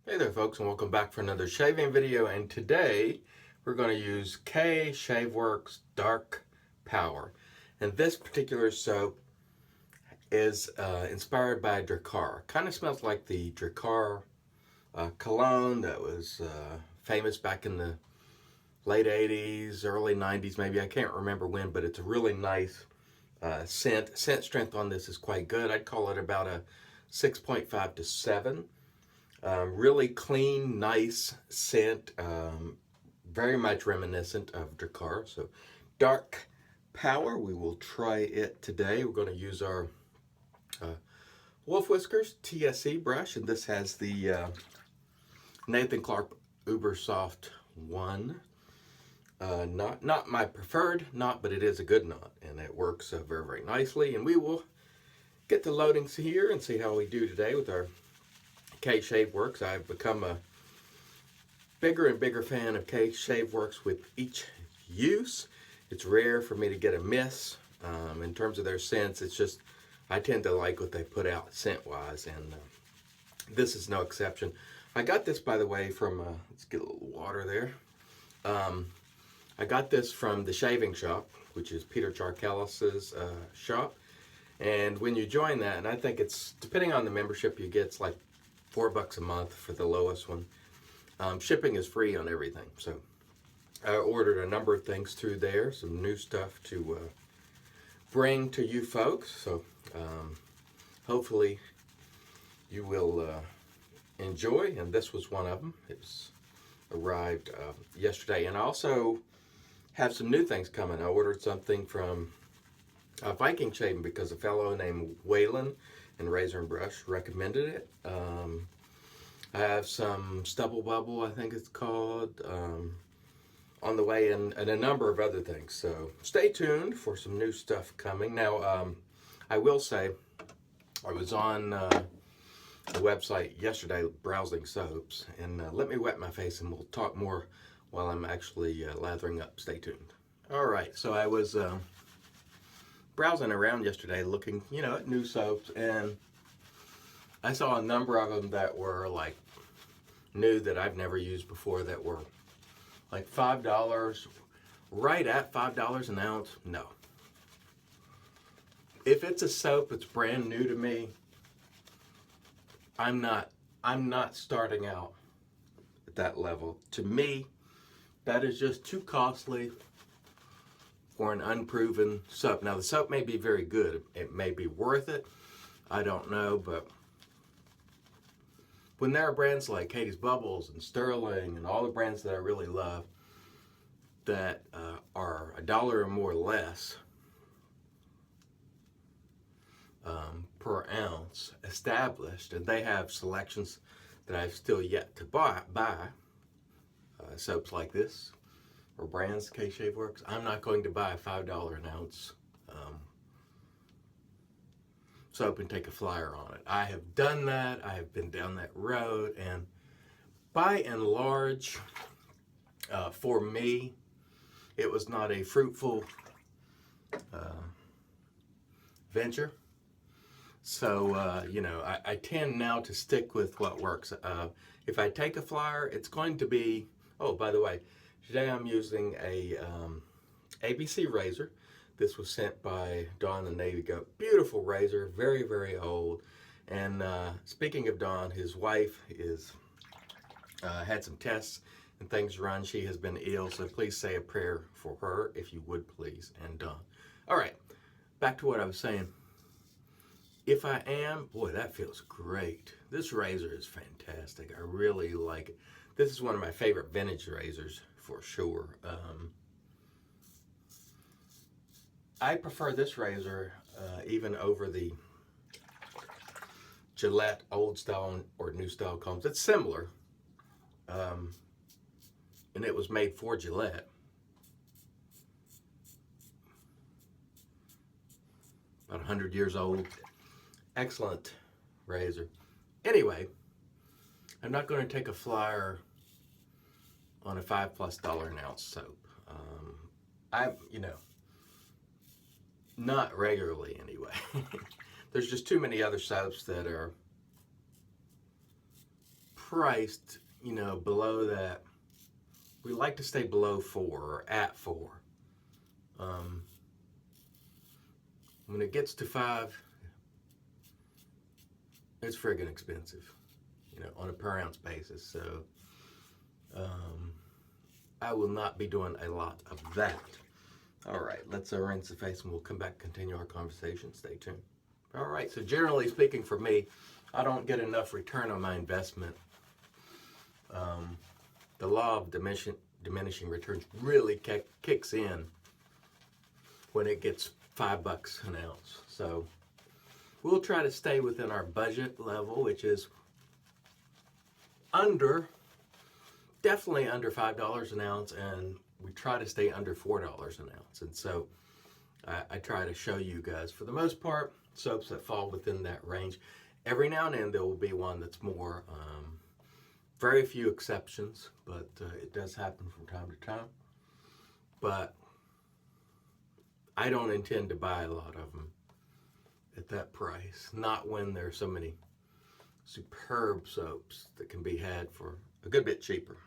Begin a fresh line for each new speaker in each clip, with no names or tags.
Hey there folks, and welcome back for another shaving video. And today we're going to use KShaveWorx Dark Power. And this particular soap is inspired by Drakkar. Kind of smells like the Drakkar cologne that was famous back in the late 80s, early 90s maybe. I can't remember when, but it's a really nice scent. Scent strength on this is quite good. I'd call it about a 6.5 to 7. Really clean, nice scent, very much reminiscent of Drakkar. So, Dark Power, we will try it today. We're going to use our Wolf Whiskers TSE brush, and this has the Nathan Clark Uber Soft 1. Not my preferred knot, but it is a good knot, and it works very, very nicely. And we will get the loadings here and see how we do today with our KShaveWorx. I've become a bigger and bigger fan of KShaveWorx with each use. It's rare for me to get a miss in terms of their scents. It's just I tend to like what they put out scent-wise, and this is no exception. I got this, by the way, from let's get a little water there. I got this from the Shaving Shop, which is Peter Charkelis's shop. And when you join that, and I think it's depending on the membership you get, it's like $4 a month for the lowest one. Shipping is free on everything. So I ordered a number of things through there, some new stuff to bring to you folks. So hopefully you will enjoy, and this was one of them. It's arrived yesterday. And I also have some new things coming. I ordered something from Viking Shaving because a fellow named Waylon and Razor and Brush recommended it. I have some Stubble Bubble, I think it's called, on the way, and a number of other things. So stay tuned for some new stuff coming. Now, I will say, I was on the website yesterday browsing soaps, and let me wet my face and we'll talk more while I'm actually lathering up. Stay tuned. All right, so I was browsing around yesterday looking, at new soaps, and I saw a number of them that were like new that I've never used before that were like $5, right at $5 an ounce. No. If it's a soap that's brand new to me, I'm not starting out at that level. To me, that is just too costly for an unproven soap. Now, the soap may be very good. It may be worth it. I don't know, but when there are brands like Katie's Bubbles and Sterling and all the brands that I really love that are $1 or more less per ounce established, and they have selections that I've still yet to buy soaps like this, or brands, KShaveWorx, I'm not going to buy a $5 an ounce soap and take a flyer on it. I have done that. I have been down that road, and by and large, for me, it was not a fruitful venture. So, I tend now to stick with what works. If I take a flyer, it's going to be, oh, by the way, today I'm using a ABC razor. This was sent by Dawn the Navy Goat. Beautiful razor, very, very old. And speaking of Dawn, his wife is had some tests and things run. She has been ill, so please say a prayer for her, if you would, please, and Dawn. All right, back to what I was saying. If I am, boy, that feels great. This razor is fantastic. I really like it. This is one of my favorite vintage razors for sure. I prefer this razor even over the Gillette old style or new style combs. It's similar, and it was made for Gillette. About 100 years old. Excellent razor. Anyway, I'm not going to take a flyer on a $5+ an ounce soap. Not regularly anyway. There's just too many other soaps that are priced, you know, below that. We like to stay below 4 or at 4. When it gets to 5, it's friggin' expensive, you know, on a per ounce basis. So I will not be doing a lot of that. All right, let's rinse the face and we'll come back and continue our conversation. Stay tuned. All right, so generally speaking for me, I don't get enough return on my investment. The law of diminishing returns really kicks in when it gets $5 an ounce. So we'll try to stay within our budget level, which is definitely under $5 an ounce, and we try to stay under $4 an ounce. And so I try to show you guys, for the most part, soaps that fall within that range. Every now and then there will be one that's more, very few exceptions, but it does happen from time to time. But I don't intend to buy a lot of them at that price. Not when there's so many superb soaps that can be had for a good bit cheaper.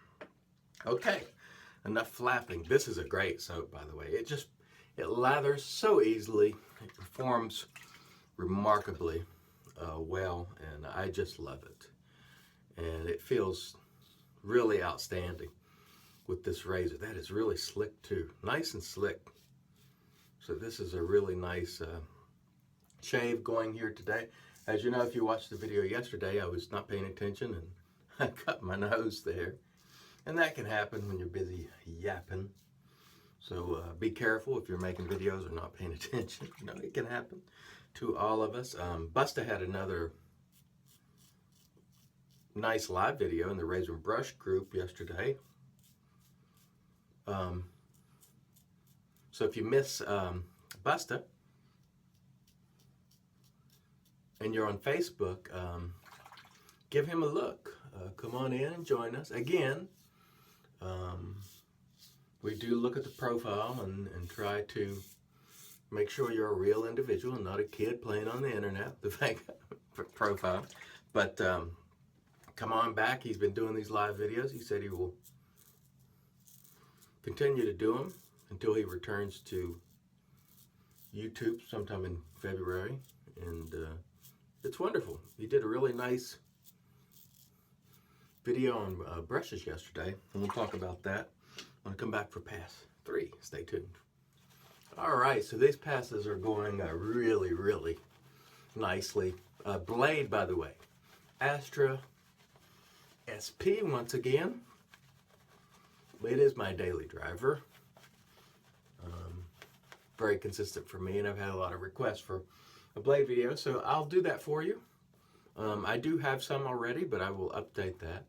Okay, enough flapping. This is a great soap, by the way. It lathers so easily. It performs remarkably well, and I just love it. And it feels really outstanding with this razor. That is really slick too. Nice and slick. So this is a really nice shave going here today. As you know, if you watched the video yesterday, I was not paying attention and I cut my nose there. And that can happen when you're busy yapping. So be careful if you're making videos or not paying attention. You know, it can happen to all of us. Busta had another nice live video in the Razor and Brush group yesterday. So if you miss Busta and you're on Facebook, give him a look. Come on in and join us. Again, we do look at the profile and try to make sure you're a real individual and not a kid playing on the internet, the fake profile. But come on back. He's been doing these live videos. He said he will continue to do them until he returns to YouTube sometime in February. And it's wonderful. He did a really nice video on brushes yesterday, and we'll talk about that when I come back for pass 3. Stay tuned. All right, so these passes are going really, really nicely. Blade, by the way, Astra SP once again. It is my daily driver. Very consistent for me, and I've had a lot of requests for a blade video, so I'll do that for you. I do have some already, but I will update that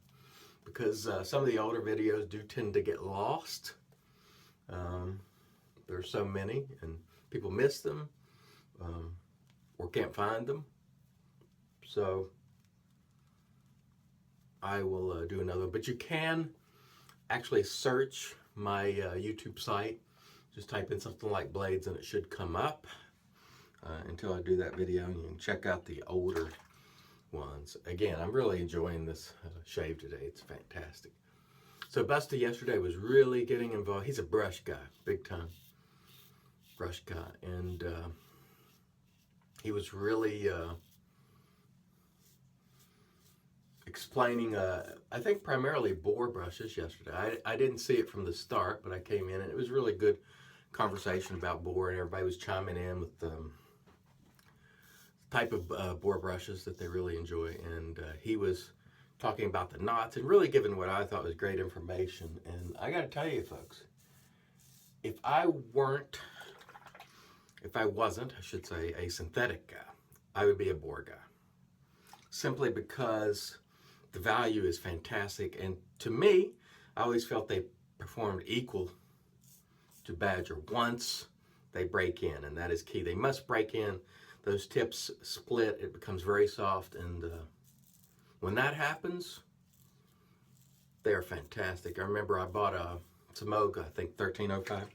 because some of the older videos do tend to get lost. There's so many, and people miss them or can't find them. So I will do another, but you can actually search my YouTube site. Just type in something like blades and it should come up until I do that video, and you can check out the older ones. Again, I'm really enjoying this shave today. It's fantastic. So Busta yesterday was really getting involved. He's a brush guy, big time brush guy, and he was really explaining, I think primarily bore brushes yesterday. I didn't see it from the start, but I came in and it was really good conversation about bore, and everybody was chiming in with the type of bore brushes that they really enjoy. And he was talking about the knots and really giving what I thought was great information. And I got to tell you, folks, if I wasn't, I should say, a synthetic guy, I would be a bore guy. Simply because the value is fantastic. And to me, I always felt they performed equal to Badger once they break in, and that is key. They must break in. Those tips split. It becomes very soft, and when that happens, they are fantastic. I remember I bought a Samoga, I think 1305,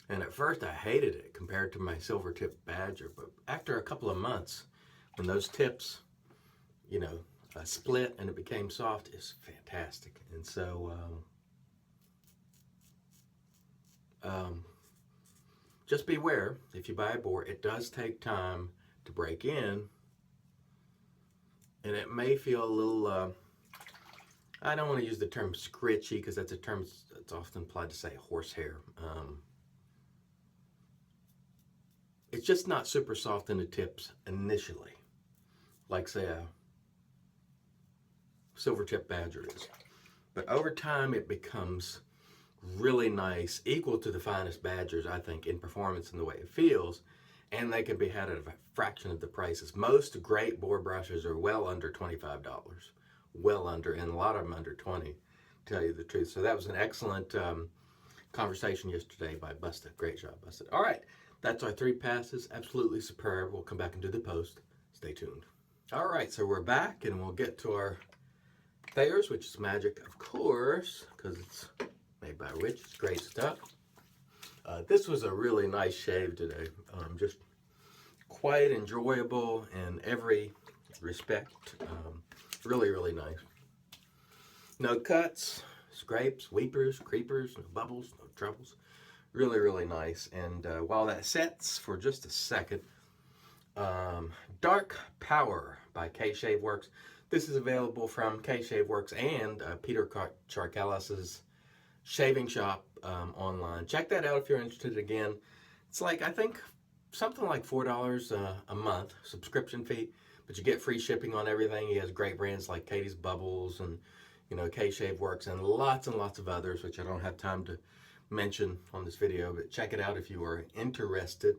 and at first I hated it compared to my silver tip Badger, but after a couple of months, when those tips, you know, split and it became soft is fantastic. And so just beware, if you buy a board, it does take time to break in, and it may feel a little, I don't want to use the term scritchy because that's a term that's often applied to, say, horsehair. It's just not super soft in the tips initially, like, say, a silver tip badger is. But over time, it becomes really nice, equal to the finest badgers, I think, in performance and the way it feels, and they can be had at a fraction of the prices. Most great board brushes are well under $25, well under, and a lot of them under 20, to tell you the truth. So that was an excellent conversation yesterday by Busted. Great job, Busted. All right, that's our 3 passes. Absolutely superb. We'll come back and do the post. Stay tuned. All right, so we're back, and we'll get to our Thayers, which is magic, of course, because it's made by Rich. It's great stuff. This was a really nice shave today. Just quite enjoyable in every respect. Really, really nice. No cuts, scrapes, weepers, creepers, no bubbles, no troubles. Really, really nice. And while that sets for just a second, Dark Power by KShaveWorx. This is available from KShaveWorx and Peter Charkalas's shaving shop online. Check that out if you're interested. Again, it's like, I think, something like $4 a month subscription fee, but you get free shipping on everything. He has great brands like Katie's Bubbles and, you know, KShaveWorx and lots of others, which I don't have time to mention on this video, but check it out if you are interested.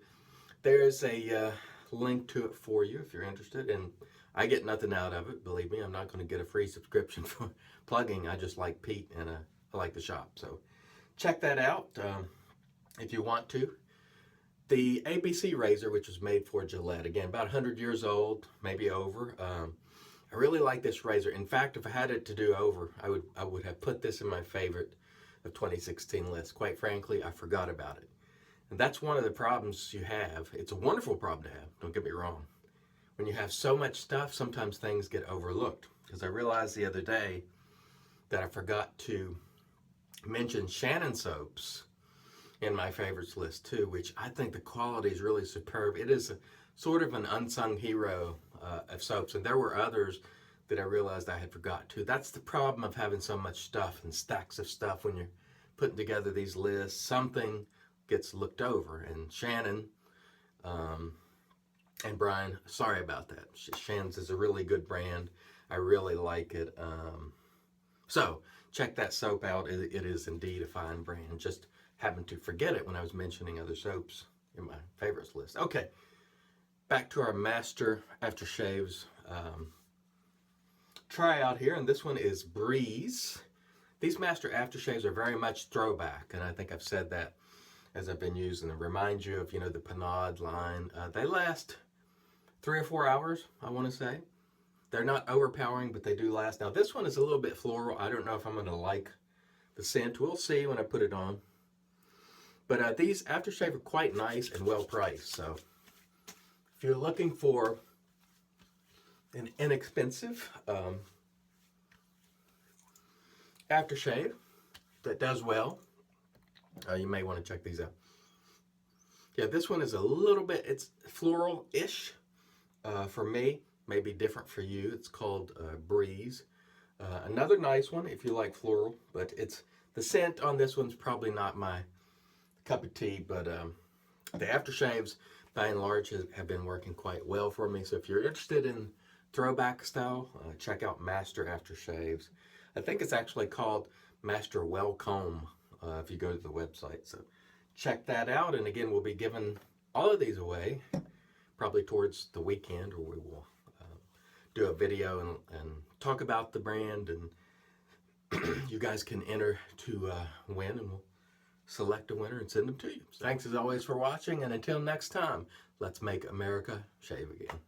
There's a link to it for you if you're interested, and I get nothing out of it, believe me. I'm not going to get a free subscription for plugging. I just like Pete, and I like the shop. So check that out if you want to. The ABC razor, which was made for Gillette, again, about 100 years old, maybe over. I really like this razor. In fact, if I had it to do over, I would have put this in my favorite of 2016 list. Quite frankly, I forgot about it. And that's one of the problems you have. It's a wonderful problem to have, don't get me wrong. When you have so much stuff, sometimes things get overlooked. Because I realized the other day that I forgot to mention Shannon soaps in my favorites list too, which I think the quality is really superb. It is sort of an unsung hero of soaps, and there were others that I realized I had forgot too. That's the problem of having so much stuff and stacks of stuff. When you're putting together these lists, something gets looked over, and Shannon and Brian, sorry about that. Shannon's is a really good brand. I really like it. So check that soap out. It is indeed a fine brand. Just happened to forget it when I was mentioning other soaps in my favorites list. Okay, back to our Master Aftershaves tryout here, and this one is Breeze. These Master Aftershaves are very much throwback, and I think I've said that as I've been using them. Remind you of, you know, the Panade line. They last 3 or 4 hours, I want to say. They're not overpowering, but they do last. Now, this one is a little bit floral. I don't know if I'm going to like the scent. We'll see when I put it on. But these aftershave are quite nice and well priced. So if you're looking for an inexpensive aftershave that does well, you may want to check these out. Yeah, this one is a little bit, it's floral-ish for me. Maybe different for you. It's called Breeze. Another nice one if you like floral, but it's the scent on this one's probably not my cup of tea, but the aftershaves by and large have been working quite well for me. So if you're interested in throwback style, check out Master Aftershaves. I think it's actually called Master Well Comb if you go to the website. So check that out. And again, we'll be giving all of these away probably towards the weekend, or we will do a video and talk about the brand, and you guys can enter to win, and we'll select a winner and send them to you. So thanks as always for watching, and until next time, let's make America shave again.